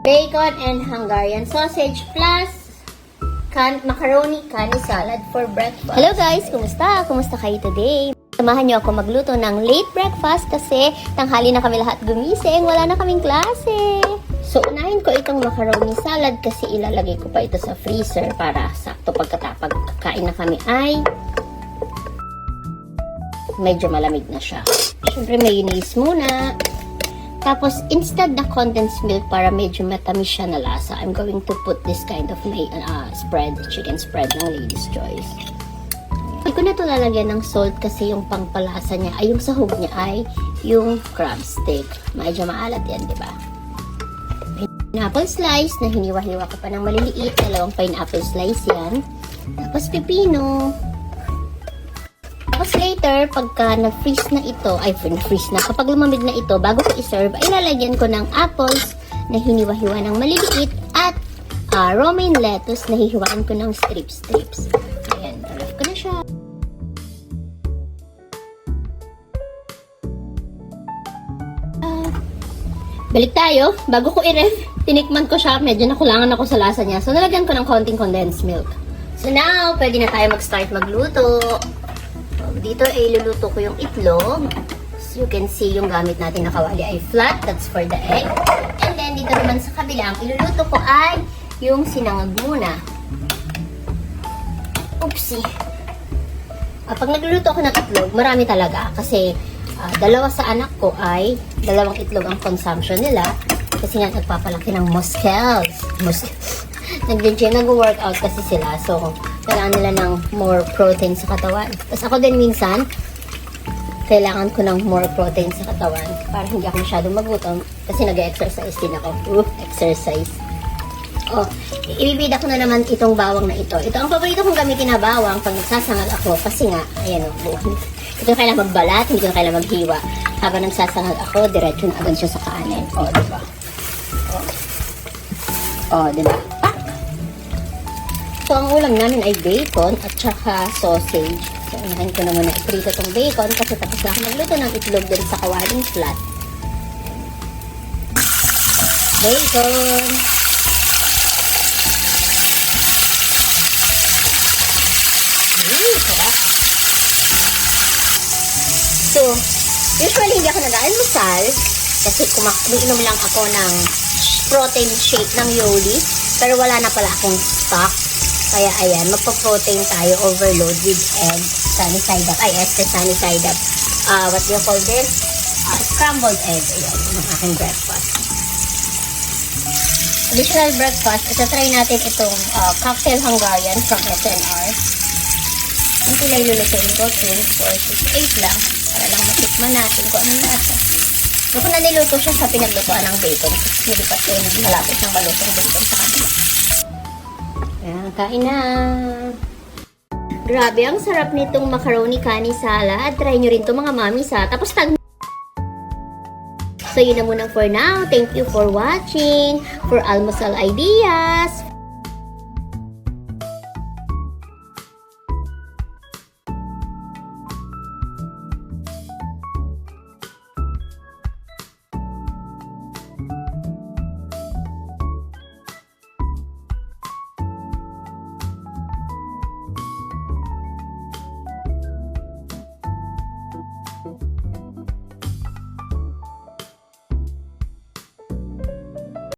bacon and Hungarian sausage plus macaroni kani salad for breakfast. Hello guys! Kumusta? Kumusta kayo today? Samahan niyo ako magluto ng late breakfast kasi tanghali na kami lahat gumising. Wala na kaming klase. So, unahin ko itong macaroni salad kasi ilalagay ko pa ito sa freezer para sakto pagkatapag kakain na kami ay medyo malamig na siya. Siyempre, mayonnaise muna. Tapos, instead na condensed milk para medyo matamis siya na lasa, I'm going to put this kind of spread, chicken spread ng Lady's Choice. Hindi ko na ito lalagyan ng salt kasi yung pangpalasa niya, ay yung sahog niya ay yung crab stick. Medyo maalat yan, di ba? Pineapple slice na hiniwa-hiwa ko pa ng maliliit. 2 pineapple slice yan. Tapos pipino. Tapos later, pagka na-freeze na ito, kapag lumamig na ito, bago ko i-serve, ay lalagyan ko ng apples na hiniwa-hiwa ng maliliit at romaine lettuce na hihiwaan ko ng strips. Ayan, ref ko na siya. Balik tayo. Bago ko i-ref, tinikman ko siya. Medyo nakulangan ako sa lasa niya. So, nalagyan ko ng konting condensed milk. So, now, pwede na tayo mag-start magluto. Dito ay iluluto ko yung itlog. So, you can see yung gamit natin na kawali ay flat. That's for the egg. And then, dito naman sa kabilang, iluluto ko ay yung sinangag muna. Oopsie. Pag nagluluto ako ng itlog, marami talaga. Kasi, 2 sa anak ko ay 2 itlog ang consumption nila. Kasi nga, nagpapalaki ng muscles. Nag-workout kasi sila. So, kailangan nila ng more protein sa katawan. Tapos ako din minsan, kailangan ko ng more protein sa katawan para hindi ako masyadong magutom kasi nag-exercise din ako. Exercise. Oh, ibibida ko na naman itong bawang na ito. Ito ang paborito kong gamitin na bawang pag nagsasangag ako kasi nga, ayan o, ito kailangan magbalat, hindi ko kailangan maghiwa. Habang nagsasangag ako, diretso na agad siya sa kanin. O, diba? O, diba? So, ang ulam namin ay bacon at saka sausage. So, unahin ko na muna iprito itong bacon kasi tapos na ako magluto ng itlog din sa kawaling flat. Bacon! Sarap! So, usually hindi ako nag-almusal kasi umiinom lang ako ng protein shake ng Yoli pero wala na pala akong stock. Kaya ayan, magpa-protein tayo overload with egg, sunny side up. Ay, sunny side up. What do you call this? Scrambled egg. Ayan, yung aking breakfast. Additional breakfast, try natin itong cocktail Hungarian from SNR. Ang kilay lulutuin ko, 2, 4, 6, 8 lang. Para lang matikman natin kung anong nasa. So, kung na niluto siya sa pinaglutuan ng bacon, hindi pa ito, malapit ng malutong bacon sa kanila. Ayan, kain na! Grabe, ang sarap nitong macaroni kani salad. Try nyo rin to mga mamis ha. Tapos So, yun na muna for now. Thank you for watching. For almusal ideas,